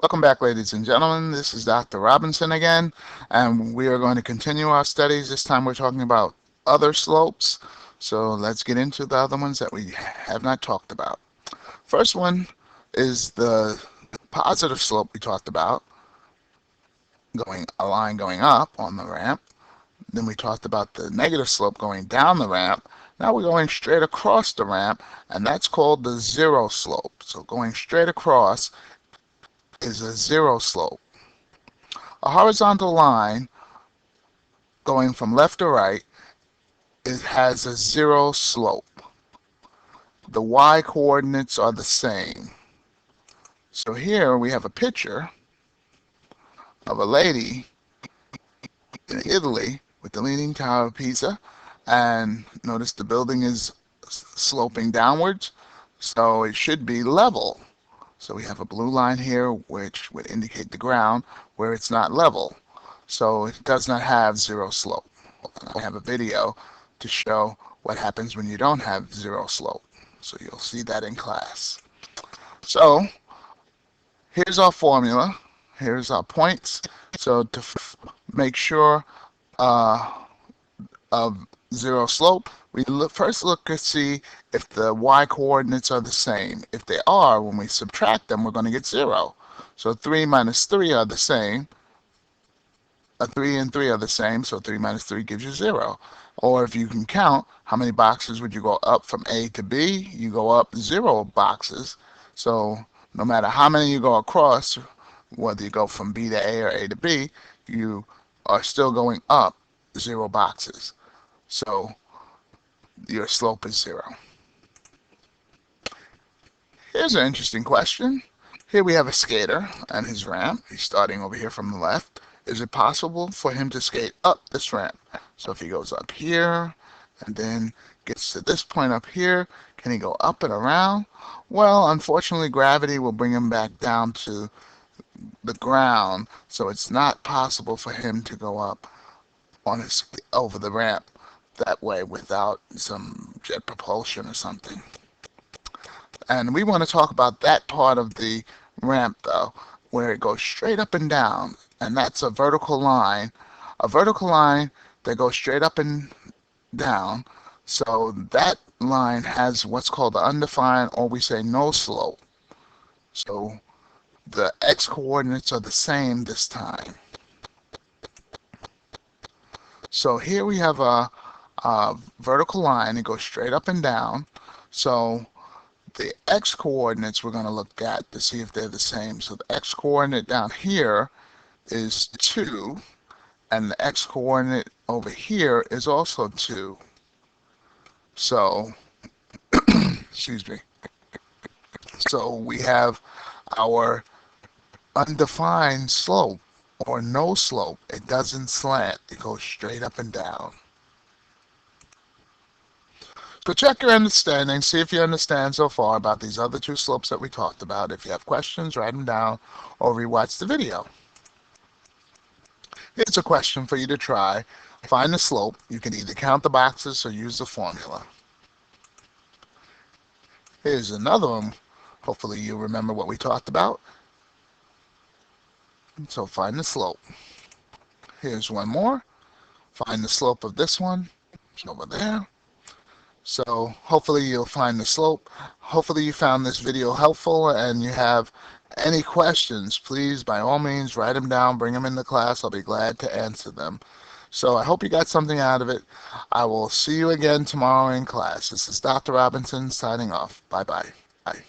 Welcome back, ladies and gentlemen. This is Dr. Robinson again, and we are going to continue our studies. This time we're talking about other slopes. So let's get into the other ones that we have not talked about. First one is the positive slope we talked about, a line going up on the ramp. Then we talked about the negative slope going down the ramp. Now we're going straight across the ramp, and that's called the zero slope. So going straight across is a zero slope. A horizontal line going from left to right, it has a zero slope. The y coordinates are the same. So here we have a picture of a lady in Italy with the Leaning Tower of Pisa, and notice the building is sloping downwards, so it should be level. So we have a blue line here which would indicate the ground where it's not level. So it does not have zero slope. I have a video to show what happens when you don't have zero slope. So you'll see that in class. So here's our formula. Here's our points. So to make sure of zero slope, we first look to see if the y coordinates are the same. If they are, when we subtract them, we're going to get 0. So 3 minus 3 are the same. 3 and 3 are the same, so 3 minus 3 gives you 0. Or if you can count, how many boxes would you go up from A to B? You go up 0 boxes. So no matter how many you go across, whether you go from B to A or A to B, you are still going up 0 boxes. So your slope is 0. Here's an interesting question. Here we have a skater and his ramp. He's starting over here from the left. Is it possible for him to skate up this ramp? So if he goes up here and then gets to this point up here, can he go up and around? Well, unfortunately, gravity will bring him back down to the ground, so it's not possible for him to go up over the ramp that way without some jet propulsion or something. And we want to talk about that part of the ramp, though, where it goes straight up and down, and that's a vertical line. A vertical line that goes straight up and down. So that line has what's called the undefined, or we say no slope. So the x coordinates are the same this time. So here we have a vertical line. It goes straight up and down. So the x coordinates we're going to look at to see if they're the same. So the x coordinate down here is 2, and the x coordinate over here is also 2. So, excuse me. So we have our undefined slope, or no slope. It doesn't slant. It goes straight up and down. So check your understanding. See if you understand so far about these other two slopes that we talked about. If you have questions, write them down or rewatch the video. Here's a question for you to try. Find the slope. You can either count the boxes or use the formula. Here's another one. Hopefully you remember what we talked about. So find the slope. Here's one more. Find the slope of this one. It's over there. So hopefully you'll find the slope. Hopefully you found this video helpful, and you have any questions, please by all means write them down, bring them into class. I'll be glad to answer them. So I hope you got something out of it. I will see you again tomorrow in class. This is Dr. Robinson signing off. Bye-bye. Bye.